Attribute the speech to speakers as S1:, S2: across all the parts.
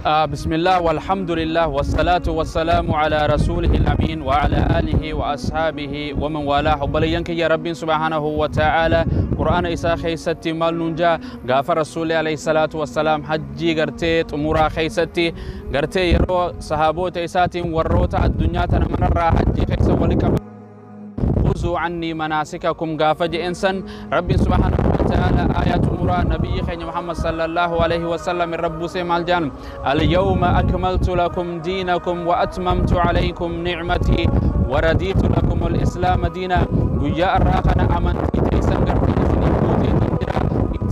S1: بسم الله والحمد لله والصلاة والسلام على رسوله الأمين وعلى آله وأصحابه ومن والاه وبلينك يا رب سبحانه وتعالى قرآن إساء خيستي مال ننجا غافر رسول عليه الصلاة والسلام حجي غرتي تمورا خيستي غرتي يرو صحابوت إساتي وروتا الدنيا تنمر حجي خيس ولك خذوا عني مناسككم غافج إنسان رب سبحانه وتعالى آيات مرا نبي خير محمد صلى الله عليه وسلم الرب سيم الجنم اليوم أكملت لكم دينكم وأتممت عليكم نعمتي ورديت لكم الإسلام دينا ويا الراقنا أمنتي تيسن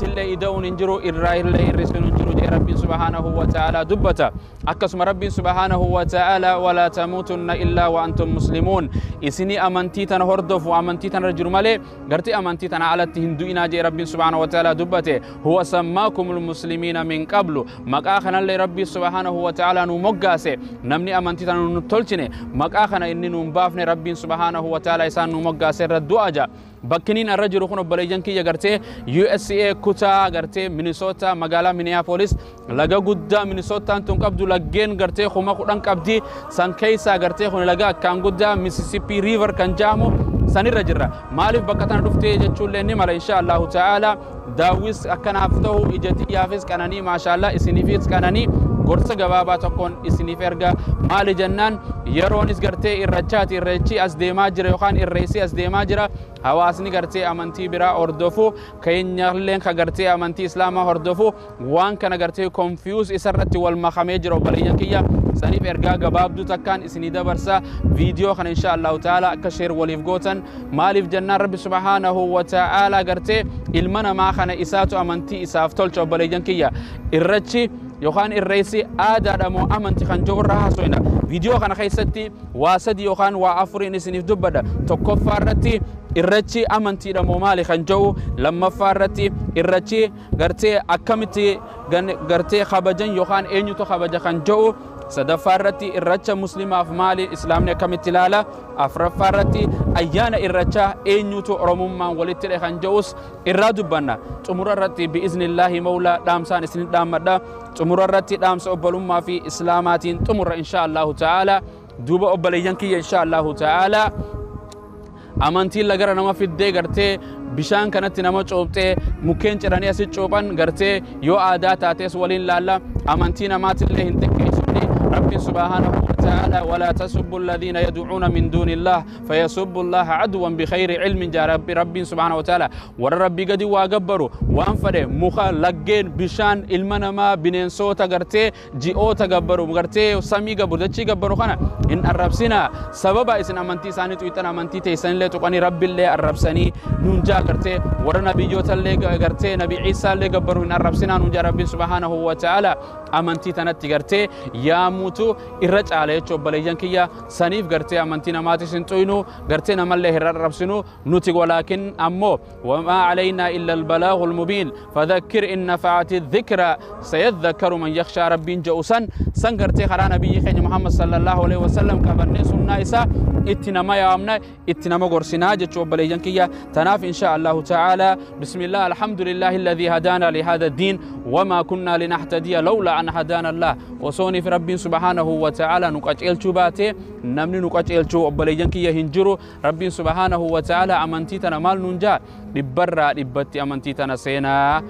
S1: تلا يدون انجرو إرائل إرسل انجرو جي رب سبحانه وتعالى دبتا أكسم رب سبحانه وتعالى ولا تموتن إلا وأنتم مسلمون إسني أمنتيتنا هردف وأمنتيتنا رجل مالي قرتي أمنتيتنا على التهندوئنا جي رب سبحانه وتعالى دبته هو سماكم المسلمين من قبل مقاخنا اللي رب سبحانه وتعالى نمقاسي نمني أمنتيتنا نتولشني مقاخنا إني نمبافني رب سبحانه وتعالى إسان نمقاسي ردو أجا بكنين الرجل خنو بليجان كي يغرتي USA كوتا غرتي مينيسوتا مغالا مينيابوليس لغا غودا مينيسوتا انتم قبدو لغين غرتي خما خدان قبدي سان كيسا غرتي خن لغا كان غودا ميسيسيبي ريفر كان جامو ساني رجرا مالف بكتان دفتي جچولني مال ان شاء الله تعالى داويس اكن افتو اجتي يافس كانني ما شاء الله اسنيفيس كانني gorsa gababa tokkon isiniif erga maali jannaan yeroonis gartee irrachaati irrechi as deemaa jira yookaan irreesi as deemaa jira hawaasni gartee amantii biraa hordofu keenyalleen ka gartee amantii islaamaa hordofu waan kana gartee confuse isarratti wal makamee jira obboleeyyan kiyya saniif ergaa gabaabduu takkaan isinii dabarsa viidiyoo kana insha Allah taala akka sheer waliif gootan maaliif jannaan rabbi subhanahu wa ta'ala gartee ilma namaa kana isaatu amantii isaaf tolcha obboleeyyan kiyya irrechi يوخان الرئيسي آدادha moo amanti kan joorra hasoina video kana keessatti waa sadi yookaan waa afuriin isiniif dubbada tokkoffaa irratti irrechi amantiidha moo maali kan joo lammaffaa irratti irrechi gartee akkamitti gartee kabajan yookaan eenyuutu kabaja kan joo sadaffaa irratti irrecha muslimaaf maali islaamni akkamitti ilaala afraffaa irratti ayyaana irrechaa eenyuutu oromummaan walitti kan joos irraa dubbanna xumura irratti biiznillaahi mawla dhaamsaan isin dhaammadha xumura irratti dhaamsa obbolummaa fi islaamaatiin xumura insha Allah taala duuba obboleeyyan kiyya insha Allah taala amantiin lagara nama fiddee gartee bishaan kanatti nama coobtee mukkeen ciranii asi cooban gartee yoo aadaa taates waliin laalla amantii namaatillee hin xiqqeessine rabbi subhanahu wa ta'ala wala tasubbu alladhina yad'una min duni Allah fayasubbu Allah adwan bighairi ilmin ja rabbi subhanahu wa ta'ala war rabbi gadi waa gabbaru waan fade mukha laggeen bishaan ilma namaa bineensota gartee ji'oota gabbaru gartee samii gabbaru dachi gabbaru kana in arrabsina sababa isin amantii isaanii tuitan amantii teessanillee tuqani rabbillee arrabsanii nunja gartee war nabiyyotallee gartee nabi Isa illee gabbaru in arrabsina nunja rabbi subhanahu wa ta'ala amantii tanatti gartee yaamutu irrecha jechuun obboleeyyan kiyya saniif gartee amantii namaatis hin xuynu gartee namallee hin arrabsinu nuti walaakin ammoo wamaa alaynaa illa albalaagul mubiin fadhakkir in nafa'ati dhikra sayadhakkaru man yakhsha rabbiin ja'usan san gartee karaa nabiyyi keenya Muhammad sallallahu alaihi wasallam qabannee sunnaa isaa itti nama yaamna itti nama gorsinaa jechuun obboleeyyan kiyya tanaaf insha Allah ta'ala bismillah alhamdulillahi alladhi hadana li hadha ad-din wama kunna linahtadiya lawla an hadana Allah wasoni fi rabbi subhanahu wa ta'ala nuqacelchu baate namni nuqacelchu obboleeyyan kiyya hinjiru rabbi subhanahu wa ta'ala amantii tana maal nunja dibbarra dibbatti amantii tana seenaa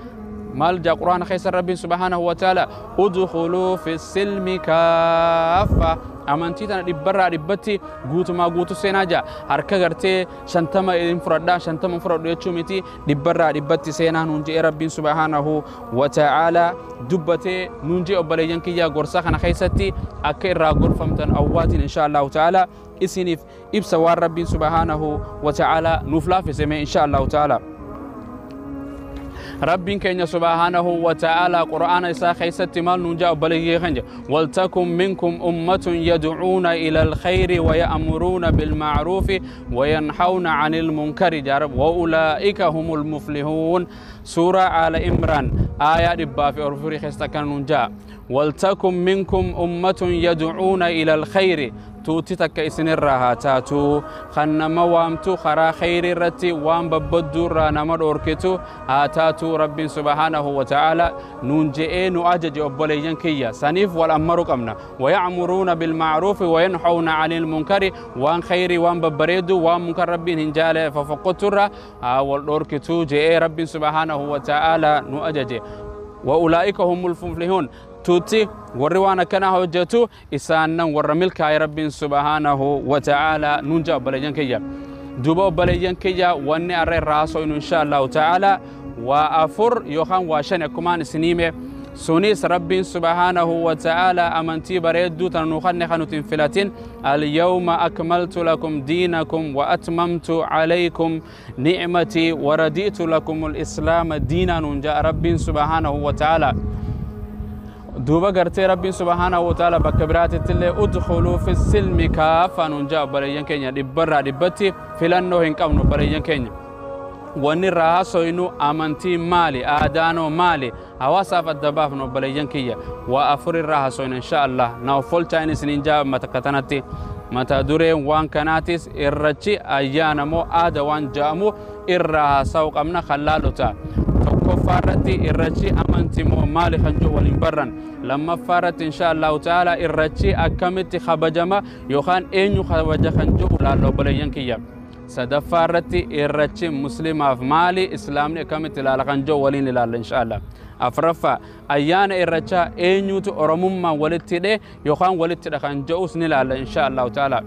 S1: مال جا قرآن خيسر رب سبحانه وتعالى ادخلوا في السلم كافة amantii tana dibbarra dibbatti guutuma guutu seenaa ja harka gartee shantama infradda shantama fraddu jechuu miti dibbarra dibbatti seenaa nunjee rabbiin subhanahu wa ta'ala dubbate nunjee obboleeyyan kiyya gorsa kana keessatti akka irraa gorfamtan awwaatiin insha Allah ta'ala isiniif ibsa waan rabbiin subhanahu wa ta'ala nuuf laafiseme insha Allah ta'ala ربين كين سبحانه وتعالى قرآن إساء خيست مال نجاء بلغي خنج ولتكن منكم أمة يدعون إلى الخير ويأمرون بالمعروف وينحون عن المنكر جارب وأولئك هم المفلحون سورة آل عمران آية ربا في أرفوري خيست كان نجاء ولتكن منكم أمة يدعون إلى الخير توتتك إسن الرهاتاتو خنما وامتو خرا خير الرتي وام ببدو رانما دوركتو آتاتو رب سبحانه وتعالى ننجئين أجج أبوليين كيا سنيف والأمر قمنا ويعمرون بالمعروف وينحون عن المنكر وان خير وان ببريدو وان منكر رب هنجال ففقتر والدوركتو جئ رب سبحانه وتعالى نؤجج وأولئك هم المفلحون توتي وروانا كان هوجتو إسانا ورملك يا رب سبحانه وتعالى ننجا بليان كيا دوبا بليان كيا واني أرى راسو إن شاء الله تعالى وأفر يوخان واشان يكمان سنيمة سونيس رب سبحانه وتعالى أمنتي بريدو تنوخان نخانو تنفلاتين اليوم أكملت لكم دينكم وأتممت عليكم نعمتي ورديت لكم الإسلام دينا ننجا رب سبحانه وتعالى دوبا قرتي ربي سبحانه وتعالى بكبرات اللي ادخلوا في السلم كافة ننجا بريان كينيا دبرا دبتي فلانو هنكامنو بريان كينيا واني راسو إنو أمانتي مالي آدانو مالي هواسا فالدباف نو بريان كينيا وأفر الراسو إن شاء الله ناو فول تاينس ننجا متكتناتي متى دورين وان كاناتيس إررechي أيانا مو آدا وان جامو إرراسو قمنا خلالو تا فارتي إررechي أمانتي مو مالي خنجو والإنبرن لما فارت إن شاء الله تعالى إررechي أكمتي خبجما يوخان إنيو خبجا خنجو لالو بليان كيا سدفارتي إررechي مسلماف مالي إسلامني أكمتي لالا خنجو ولين لالا إن شاء الله أفرفا أيانا إررechا إنيوتو أورموممان ولتي دي يوخان ولتي دا خنجو سني لالا إن شاء الله تعالى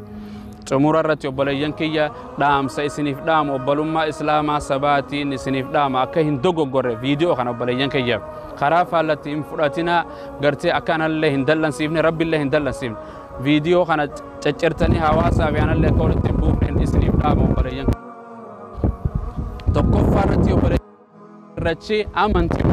S1: تمر الرتي وبليان كيا دام سيسنيف دام وبلوما إسلاما سباتي نسنيف دام أكهن دوغو غوري فيديو خنا وبليان كيا خرافة التي انفراتنا قرتي أكان الله هندلن سيفني ربي الله هندلن سيفني فيديو خنا تشرتني هواسا بيان الله كول تبوفن نسنيف دام وبليان تكفى الرتي وبليان رتشي أمانتي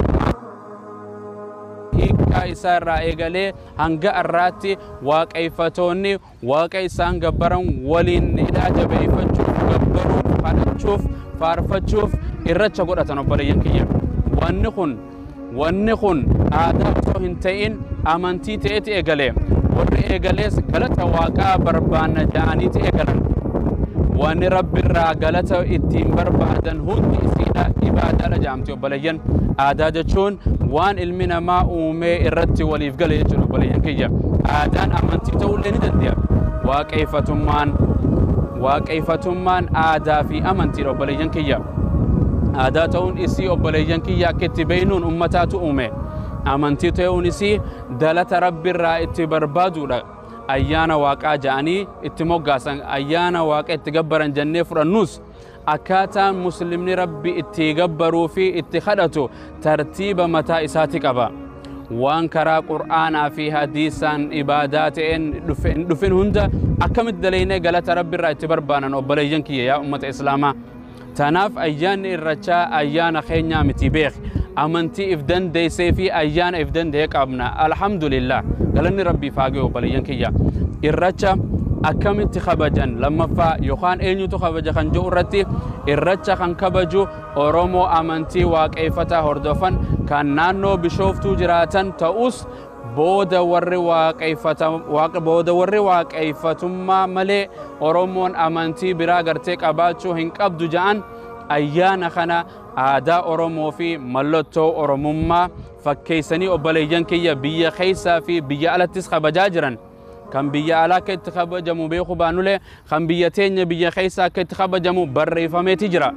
S1: إسارة إيجالي هنجا الراتي واقعيفتوني واقعيسان جبران ولين إلى جبهة فتشوف جبرو فارتشوف فارفتشوف إررechا قرأت نبريان كيا ونخن آداب هنتين أمانتي تأتي إيجالي ور إيجاليس غلطة واقع بربان جاني تإيجالن وان رب الرا غلطة إتيم بربادن هندي سيدا إبادة لجامتي وبليان آداد جون وان المنا ما أومي إرتي وليفقل يجون بليان كيا آدان أمانتي تولين دنديا وكيفتمان آدا في أمانتي بليان كيا آدا تون إسي بليان كيا كتبينون أمتات أومي أمانتي تون إسي دلت رب الرا اتبربادو أيانا واقع جاني اتموغاسا أيانا واقع اتقبرا جنة فرنوس أكاتا مسلمني ربي اتقبروا في اتخذته ترتيب متى إساتك أبا وانكرا قرآن في حديثا إبادات دفن هندا أكمت دلينا قالت ربي رأي تبربانا وبليجن كي يا أمة إسلاما تناف أيان إررechا أيانا خينيا متبيخ أمنتي إفدن دي سيفي أيان إفدن ديك أبنا الحمد لله قالني ربي فاقي وبليجن كي إررechا أكمت خبجان لما فا يخان إنيوتو خبجا خنجو رتي إررechا خن كبجو أورومو أمانتي واقعيفتا هردوفن كان نانو بشوفتو جراتن تأوس بودا ورّي واقعيفتما ملي أورومون أمانتي براغرتك أباتشو هنك أبدو جان أيانا خنا آدا أورومو في ملوتو أورموما فكيسني أبليجان كي بيا خيسا في بيا ألتس خبجاجران كان بيا على كتخبى جمو بيخو بانولي كان بيا تيني بيا خيسا كتخبى جمو بري فمي تجرى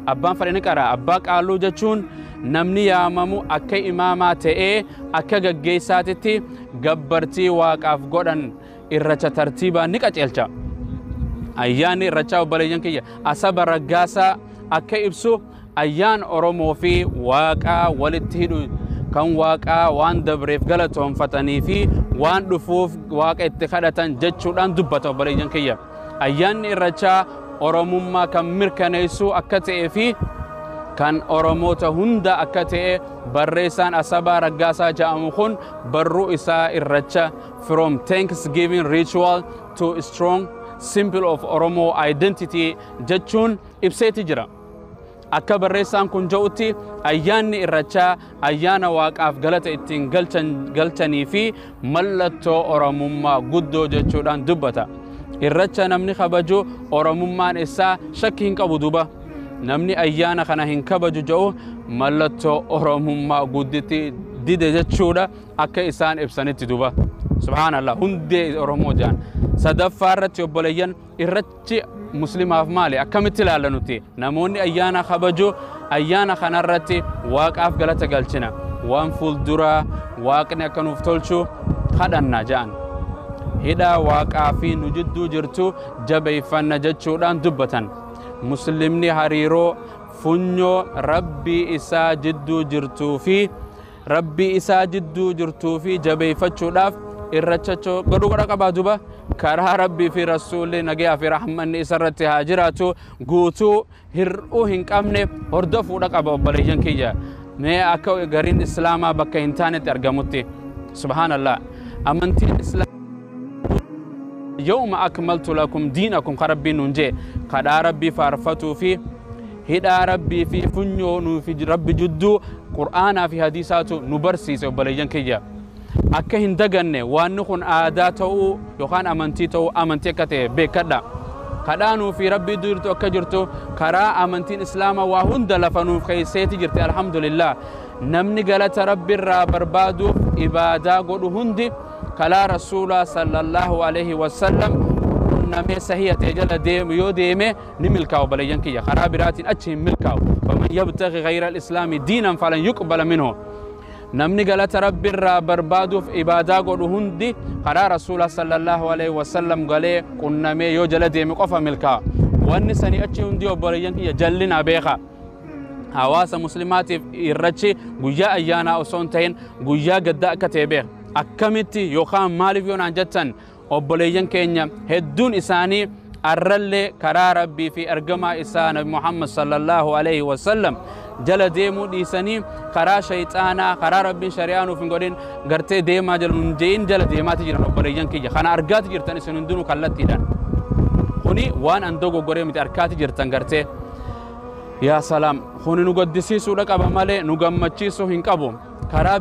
S1: أبان فرينك أرى أباك آلو جاتشون نمني يامامو أكي إماما تئي أكا جيساتي قبرتي واقف قدن إررechا ترتيبا نكا تيلچا أيان إررechا وبليجان كي أساب رقاسا أكا إبسو أيان أورومو في واقع Walitti كان واقع وان دبريف غلطهم فتني في وان دفوف واقع اتخادتان جتشودان دبتو بليجان كي أيان إررechا Oromummaa kan mirkaneessu akka ta'ee fi kan Oromoota hunda akka ta'e barreessaan Asabaa Raggaasaa jedhamu kun barruu isaa Irrecha from Thanksgiving ritual to strong symbol of Oromo identity jechuun ibseeti jira. akka barreessaan kun ja'utti ayyaanni irrechaa ayyaana waaqaaf galata ittiin galchanii fi mallattoo oromummaa guddoo jechuudhaan dubbata. Irrecha namni kabaju oromummaan isaa shakki hin qabu duba. Namni ayyaana kana hin kabaju ja'u mallattoo oromummaa gudditti dide jechuudha akka isaan ibsanitti duba. Subhanallah hundee oromoo jaan. Sadaffaa irratti obboleeyyan irrechi muslimaaf maali akkamitti ilaalanuti namoonni ayyaana kabaju ayyaana kanarratti waaqaaf galata galchina waan fuulduraa waaqni akka nuuf tolchu kadhanna jaan. Hidha waaqaa fi nu jidduu jirtu jabeeffanna jechuudhaan dubbatan. Muslimni hariiroo funyoo rabbii isaa jidduu jirtuu fi jabeeffachuudhaaf irrecha godhu qaba duba. Karaa rabbii fi rasuulli nagaa fi rahmanni isarratti haa jiraatu guutuu hir'uu hin qabne hordofuudha qaba obboleeyyan kiyya. Mee akka gariin islaamaa bakka hin taanetti argamutti subhanallah amantiin islaamaa يوم أكملت لكم دينكم خربين ننجي قد ربي فارفتوا في هدا ربي في فنيو في ربي جدو قرآن في حديثات نبرسيس وبليجن كيا أكهن دغنة وانخن عاداته يخان أمانتيته أمانتيكته بكذا كدانو في ربي دورتو كجرتو كرا أمانتين إسلام وهند لفنو في سيتي جرت الحمد لله نمني قالت ربي را بربادو إبادة قد هندي كلا رسول صلى الله عليه وسلم نمي سهية تجل ديم يوديمه نملكاو بليجن كيا خرابرات أتشهم ملكاو فمن يبتغي غير الإسلام دينا فلن يقبل منه نمني قالت ربي را بربادو في إبادة قد هندي كلا رسول صلى الله عليه وسلم قالي كنا مي يوجل ديم قفا ملكا والنساني أتشهم ديو بليجن كيا جلنا بيخا حواس مسلمات إرچي قويا أيانا أصونتين قويا قداء كتبه Akkamitti yookaan maaliif yoon jettan obboleeyyan keenya hedduun isaanii arralle karaa rabbii fi ergamaa isaa nabi Muhammad sallallahu alaihi wasallam jala deemuu dhiisanii karaa shayxaanaa karaa rabbiin shari'aa nuuf hin godhin gartee deemaa jiran jeeyin jala deemaati jiran obboleeyyan kiyya kana argaati jirtan isin hundinuu kallattiidhaan kuni waan an dogoggoree miti argaati jirtan gartee yaa salaam kuni nu gaddisiisuudha qaba malee nu gammachiisuu hin qabu karaa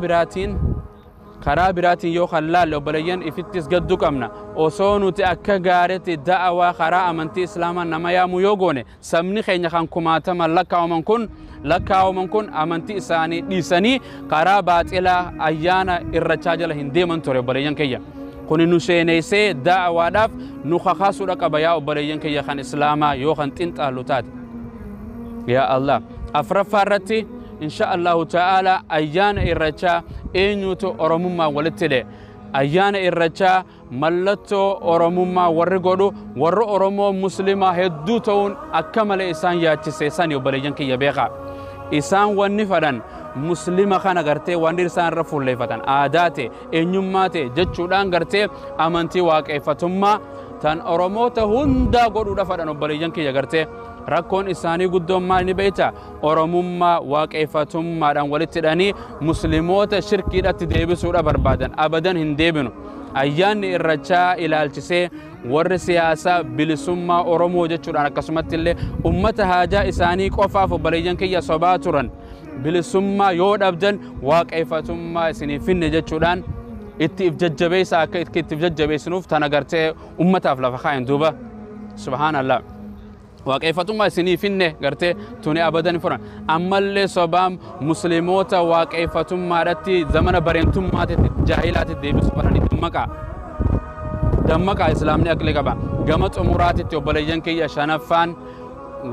S1: biraatiin yoo khallaalle obboleeyyan ifittis gaddu qabna osoo nuti akka gaaretti da'awaa karaa amantii islaamaa nama yaamu yoo goone sabni keenya kan kumaataman lakkaawaman kun amantii isaanii dhiisanii karaa baaxilaa ayyaana irrechaa jala hin deeman ture obboleeyyan kiyya kuni nu seeneessee da'awaadhaaf nu kakaasuudha qaba yaa obboleeyyan kiyya kan islaamaa yoo kan xinxaallu taate yaa Allah afraffaa irratti إن شاء الله تعالى أيانا إررechا eenyuutu Oromummaan walitti hidhe ayyaana irrechaa mallattoo Oromummaa warri godhu warri Oromoo muslimaa hedduu ta'uun akka malee isaan yaachiseessan obboleeyyan kiyya beekaa isaan wanni fadhan muslima kana gartee wanni isaan irra fuulleeffatan aadaate eenyummaate jechuudhaan gartee amantii waaqeffatummaa tan Oromoota hundaa godhuudha fadhan obboleeyyan kiyya gartee rakkoon isaanii guddoon maal ni beekta Oromummaa waaqeffatummaadhaan walitti hidhanii muslimoota shirkiidhaatti deebisuudha barbaadan abadan hin deebinu ayyaanni irrechaa ilaalchisee warri siyaasaa bilisummaa Oromoo jechuudhaan akkasumatti illee ummata haajaa isaanii qofaaf obboleeyyan kiyya sobaa turan bilisummaa yoo dhabdan waaqeffatummaa isinii finne jechuudhaan itti if jajjabeessa akka itti if jajjabeessinuuf tana gartee ummataaf lafa kaa'in duuba subhaanallah waaqeffatummaa isinii finne gartee tuni abadan furan ammallee sobaan muslimoota waaqeffatummaadhaatti zamana bareentummaatti jaahilaatti deebisu baranii dammaqaa islaamni aqli qaba gama xumuraatitti obboleeyyan kiyya shanaffaan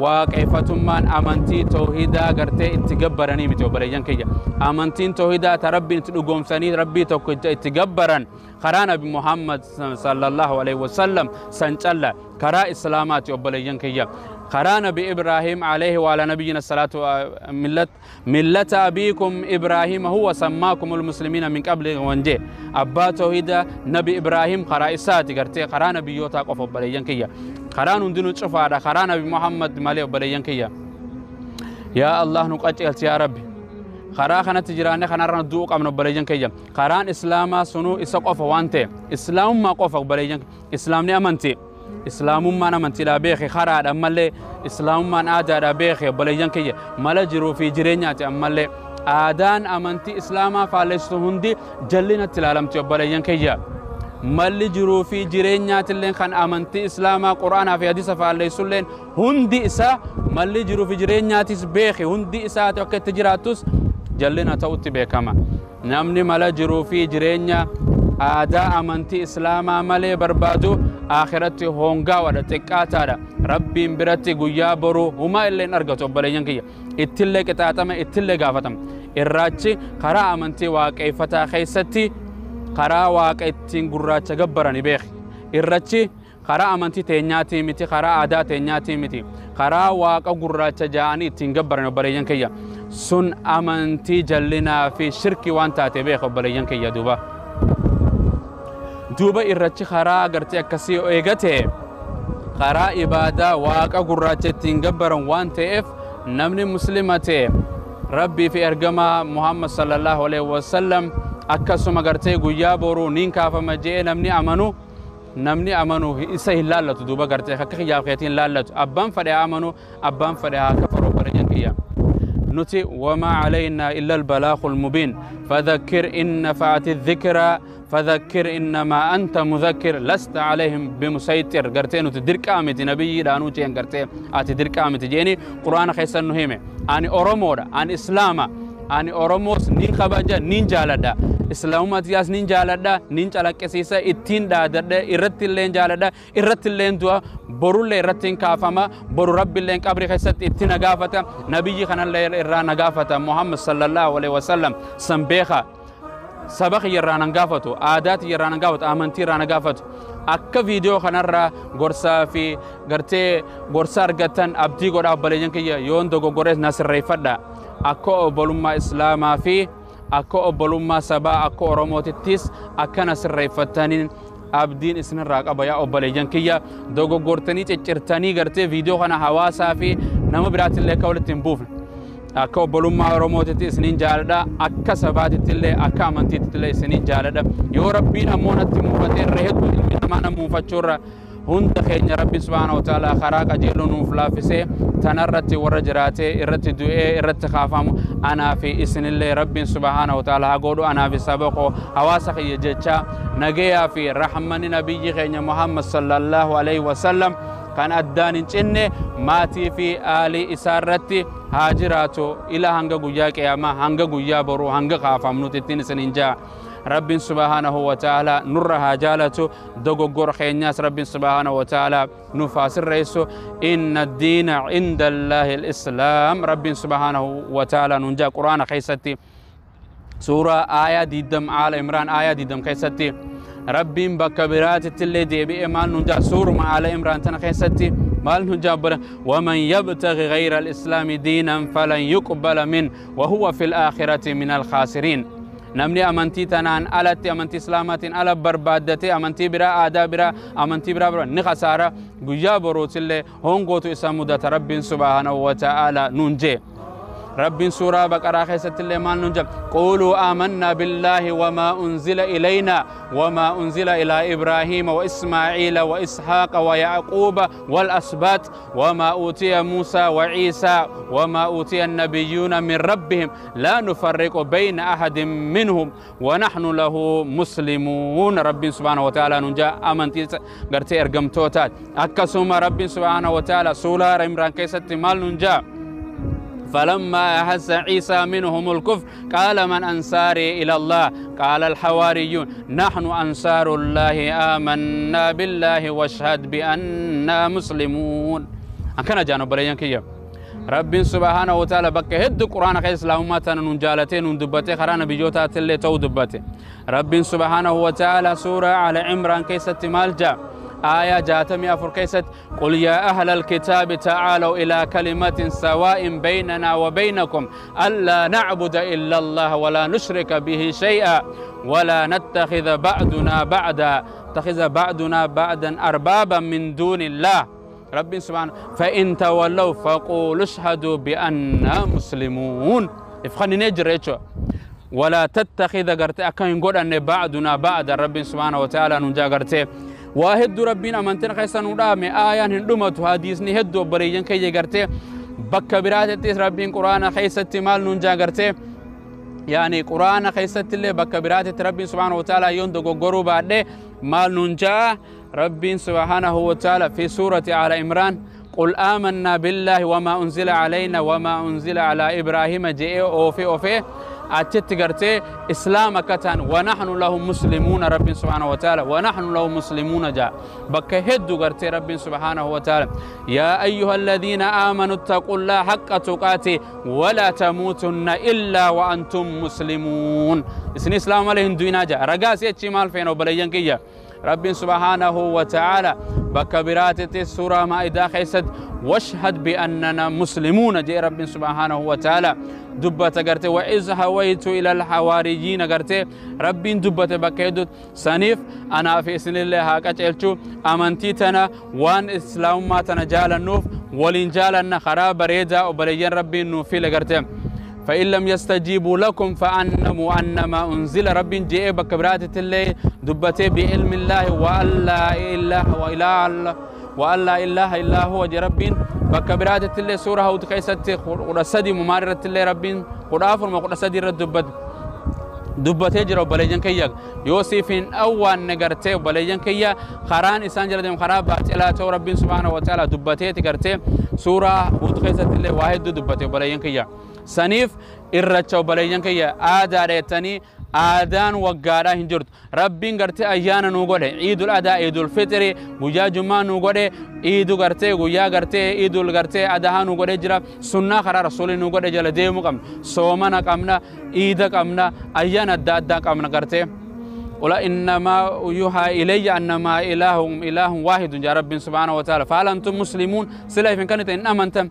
S1: waaqeffatummaan amantii tawhiidaa gartee itti gabbaranii miti obboleeyyan kiyya amantiin tawhiidaa ta rabbiin itti dhugoomsanii rabbii tokko itti gabbaran karaa nabi Muhammad sallallahu alaihi wasallam san calla karaa islaamaati obboleeyyan kiyya karaa nabi Ibrahim alaihi wa ala nabiyina salatu millata abikum Ibrahim huwa sammakumul muslimina min qabli wanje abbaa tawhiida nabi Ibrahim karaa isaati gartee karaa nabiyyoota qofa obboleeyyan kiyya karaan hundinuu cufaadha karaa nabi Muhammad malee obboleeyyan kiyya yaa Allah nu qaceelchi yaa rabbi karaa kanatti jiraanne kanarra du'uu qabna obboleeyyan kiyya karaan islaamaa sunuu isa qofa waan ta'e islaamummaa qofa obboleeyyan islaamni amantii إسلامummaan amantiidhaa beeke karaadha ammallee Islaamummaan aadaadhaa beeke obboleeyyan kiyya mala jiruu fi jireenyaati ammallee aadaan amantii Islaamaa faalleessitu hundi jallinatti ilaalamti obboleeyyan kiyya malli jiruu fi jireenyaatilleen kan amantii Islaamaa Qur'aanaa fi hadiisa faalleessulleen hundi isaa malli jiruu fi jireenyaatis beeke hundi isaati akka itti jiraattus jallina ta'utti beekama namni mala jiruu fi jireenya aadaa amantii Islaamaa malee barbaadu akhiratti hongaa wada xiqqaataadha rabbiin biratti guyyaa boruu huma illeen argatu obboleeyyan kiyya ittillee qixaaxama ittillee gaafatama irraachi karaa amantii waaqeeffataa keessatti karaa waaqa ittiin gurraacha gabbarani beeki irrachi karaa amantii teenyaatii miti karaa aadaa teenyaatii miti karaa waaqa gurraacha jaa'anii ittiin gabbarani obboleeyyan kiyya sun amantii jallinaa fi shirkii waan taate beeki obboleeyyan kiyya duuba irrachi karaa agartee akkasii eegate karaa ibaadaa waaqa gurraacha ittiin gabbaran waan ta'eef namni muslima ta'e rabbii fi ergamaa Muhammad sallallahu alaihi wasallam akkasuma gartee guyyaa boruu niin kaafama jee namni amanu isa hin laallatu duuba gartee akka kiyyaaf keetiin laallatu abbaan fedhe amanu abbaan fedhe haa kafaru obboleeyyan kiyya nuti wamaa alaynaa illa albalaaqul mubiin fadhakkir in nafa'ati dhikraa فذكر إنما أنت مذكر لست عليهم بمسيطر قرتين وتدرك آمتي نبي دانو تين قرتين أتدرك آمتي جيني قرآن خيسا نهيمة أني أورمودا أني إسلاما أني أورموس نين خباجا نين جالدا إسلامات ياس نين جالدا نين جالك كسيسا إتين دادا إرت اللين جالدا إرت اللين دوا برو اللي إرتين كافما برو رب اللين كابري خيسا إتين نغافتا نبي خنا اللي إرى نغافتا محمد صلى الله عليه وسلم سنبيخا سبق يرانا نغافتو عادات يرانا نغافت آمنتي رانا نغافت akka video kanarra gorsa fi garte gorsa argatan abdii godha obboleeyyan kiyya yoon dogoggores nasirreeffadha akka obbolummaa islaamaa fi akka obbolummaa sabaa akka oromootittis akka nasirreeffataniin abdiin isinirraa qaba yaa obboleeyyan kiyya dogoggortanii ciccirtanii garte video kana hawaasaa fi nama biraatillee akka walitti hin buufne akka obbolummaa oromootitti isiniin jaaladha akka sabaatittillee akka amantiittillee isiniin jaaladha yoo rabbiin ammoo natti muufatee irra hedduu ilmi namaa na muufachuurra hunda keenya rabbi subhaanahu wa ta'ala karaa qajeeluu nuuf laaffisee tanarratti warra jiraatee irratti du'ee irratti kaafamu anaa fi isinillee rabbiin subhaanahu wa ta'ala haa godhu anaa fi sabaqoo hawaasa kiyya jecha nagayaa fi rahmanni nabiyyi keenya Muhammad sallallahu alaihi wasallam kan addaan hin cinne maatii fi aalii isaarratti haa jiraatu ila hanga guyyaa qiyaamaa hanga guyyaa boruu hanga kaafamnuutti ittiin isiniin jaa rabbiin subhaanahu wa ta'ala nurra haa jaalatu dogoggora keenyaas rabbiin subhaanahu wa ta'ala nuuf haa sirreessu inna addiina inda allaahi alislaam rabbiin subhaanahu wa ta'ala nuun jaa qur'aana keessatti suuraa aayaa 20 aala imraan aayaa 20 keessatti ربين بكبرات اللي دي بإيمان نجا سور مع على إمران تنخيستي مال نجابر ومن يبتغي غير الإسلام دينا فلن يقبل منه وهو في الآخرة من الخاسرين نمني أمنتي تنان ألتي أمنتي إسلامات ألا بربادتي أمنتي برا آدا برا أمنتي برا نخسارة جابروت اللي هونغوتو إسامودة رب سبحانه وتعالى ننجي رب سورة بقرة خيست اللي ما ننجب قولوا آمنا بالله وما أنزل إلينا وما أنزل إلى إبراهيم وإسماعيل وإسحاق ويعقوب والأسباط وما أوتي موسى وعيسى وما أوتي النبيون من ربهم لا نفرق بين أحد منهم ونحن له مسلمون رب سبحانه وتعالى ننجا أمنتي قرتي أرقم توتات أكسوما رب سبحانه وتعالى سولار إمران كيست مال ننجا فلما أحس عيسى منهم الكفر قال من أنصاري إلى الله قال الحواريون نحن أنصار الله آمنا بالله واشهد بأننا مسلمون أكنا جانب بريان كيا رب سبحانه وتعالى بك هد القرآن خيس لهما ننجالتين ندبتي خرانا بجوتات اللي تو دبتي رب سبحانه وتعالى سورة على عمران كيسة مالجا آية جاتمي أفركيست قل يا أهل الكتاب تعالوا إلى كلمة سواء بيننا وبينكم ألا نعبد إلا الله ولا نشرك به شيئا ولا نتخذ بعدنا بعدا أربابا من دون الله رب سبحانه فإن تولوا فقولوا اشهدوا بأننا مسلمون افخني نجريتشو ولا تتخذ قرتي أكن يقول أن بعدنا بعد رب سبحانه وتعالى نجا قرتي واحد ربنا أمانتنا خيسا نودامي آيان هندومت حديثني هدو بريجن كي يغرتي بك براتي ربين قرآن خيسة مال ننجا غرتي يعني قرآن خيسة اللي بك براتي ربي سبحانه وتعالى يندو غورو بعد مال ننجا ربي سبحانه وتعالى في سورة على عمران قل آمنا بالله وما أنزل علينا وما أنزل على إبراهيم جئ أوفي أتت قرتي إسلام كتان ونحن له مسلمون رب سبحانه وتعالى ونحن له مسلمون جاء بك هدو قرتي رب سبحانه وتعالى يا أيها الذين آمنوا اتقوا الله حق تقاته ولا تموتن إلا وأنتم مسلمون اسم إسلام عليهم دوينا جاء رقاس يتشمال فين وبليان كيا رب سبحانه وتعالى بكبرات السورة مائدة خيسد واشهد بأننا مسلمون جاء رب سبحانه وتعالى دبت قرتي وإذ هويت إلى الحواريين قرتي رب دبت بكيدت سنيف أنا في اسم الله هاكتلتو أمانتيتنا وان إسلام ما تنجال النوف ولنجالنا خراب ريدا وبليان ربي النوفي لقرتي فإن لم يستجيبوا لكم فأنموا أنما أنزل رب جاء بكبرات الليل دبته بعلم الله وأن لا إله إلا هو رب بكبرات الليل سورة هود كيست قرصدي مماررة الليل رب قرافر ما قرصدي رد دبته جرو بليجن كيا يوسفين أول نجرته بليجن كيا خران إنسان جلدهم خراب بعتلا تو رب سبحانه وتعالى دبته تجرته سورة هود كيست الليل واحد دبته بليجن كيا سنيف إرچو بليجن كيا آدارتني آدان وقارا هنجرت ربين قرتي أيانا نوغوده عيد الأداء عيد الفطر بوجا جمعة نوغوده عيد قرتي بوجا قرتي عيد القرتي أداها نوغوده جرا سنة خرا رسول نوغوده جل ديمو قمنا صومنا قمنا عيد قمنا أيانا أداء قمنا قرتي ولا إنما يوحى إلي أنما إله واحد يا رب سبحانه وتعالى فهل أنتم مسلمون سلا إن كانت إن أمنتم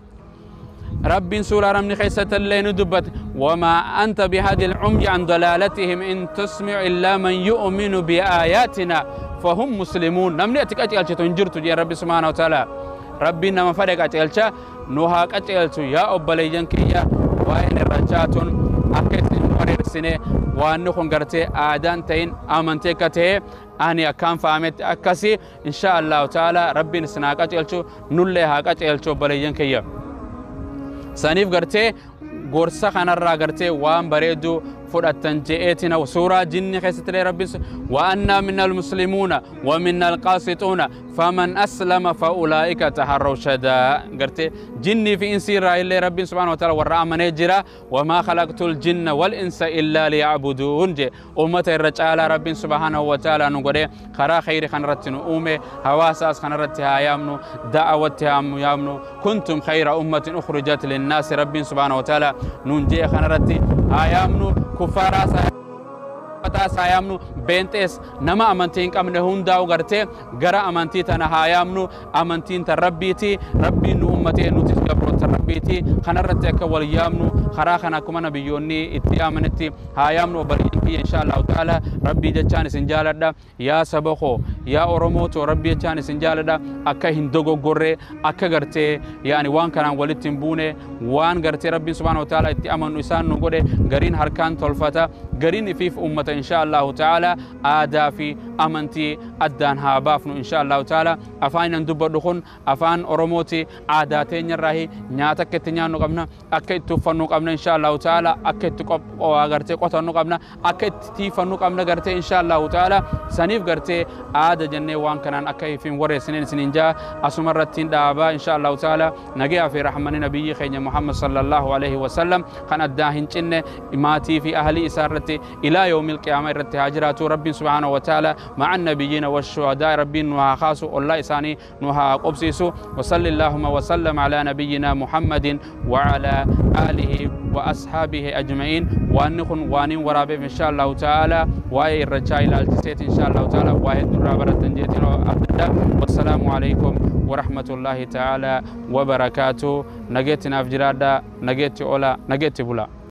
S1: رب سورة رمني خيسة اللي ندبت وما أنت بهذه العمي عن ضلالتهم إن تسمع إلا من يؤمن بآياتنا فهم مسلمون نمني أتك أتيالش تنجرت يا رب سبحانه وتعالى ربي نما فرق أتيالش نوهاك أتيالش يا أبالي جنكيا وإن الرجاتون أكيد نوري السنة وأنكم قرتي آدان تين آمنتكته أني أكام فامت أكسي إن شاء الله تعالى ربي نسناك أتيالش نلها أتيالش أبالي جنكيا سنيف قرتي قرصة خنرا قرتي وان بريدو فرأتن جئتنا وسورة جن خيست لي ربي وأنا من المسلمون ومن القاسطون فمن أسلم فأولئك تحروا شدا قرتي جني في إنسي رأي اللي ربي سبحانه وتعالى ورعا من يجرى وما خلقت الجن والإنس إلا ليعبدون جي أمة الرجال ربي سبحانه وتعالى نقول خرا خير خنرت نؤمي هواساس خنرتها يامنو دعوتها يامنو كنتم خير أمة أخرجت للناس ربي سبحانه وتعالى ننجي خنرتي هايامنو كفارا سايامنو بنتس نما أمانتين كم نهوندا وغرتي غرا أمانتي تنا هايامنو أمانتين تربيتي ربي نومتي نوتيس قبرو تربيتي خنرتك واليامنو خرا خنا كمان بيوني اتيامنتي هايامنو برينكي إن شاء الله تعالى ربي جتاني سنجالدا يا سبخو يا أورموتو ربي جتاني سنجالدا أكا هندوغو غوري أكا غرتي يعني وان كان ولتين بونه وان غرتي ربي سبحانه وتعالى اتيامنو إسان نغوري غرين هركان تولفتا غرين فيف أمة إن شاء الله تعالى آدا في أمانتي أدان هابافنو إن شاء الله تعالى أفاين ندبر دخون أفان أورموتي عاداتين الراهي نياتك تنيانو قبنا أكيد تفنو قبنا إن شاء الله تعالى أكيد تقب غرتي قطنو قبنا أكيد تيفنو قبنا غرتي إن شاء الله تعالى سنيف غرتي آدا جنة وان كان أكيد في وري سنين جا أسمرتين دابا إن شاء الله تعالى نجي في رحمن نبي خير محمد صلى الله عليه وسلم كان أداهن جنة إماتي في أهل إسارتي إلى يوم القيامة رتي هاجرات ربي سبحانه وتعالى مع النبيين والشهداء ربي نوها خاصو الله إساني نوها قبسيسو وصلى اللهم وسلم على نبينا محمد وعلى آله وأصحابه أجمعين وأنكم وانين ورابي إن شاء الله تعالى وأي الرجاء إلى الجسيت إن شاء الله تعالى واحد رابرة تنجيتين أبدا والسلام عليكم ورحمة الله تعالى وبركاته نجيتنا في جرادة نجيت أولا نجيت بولا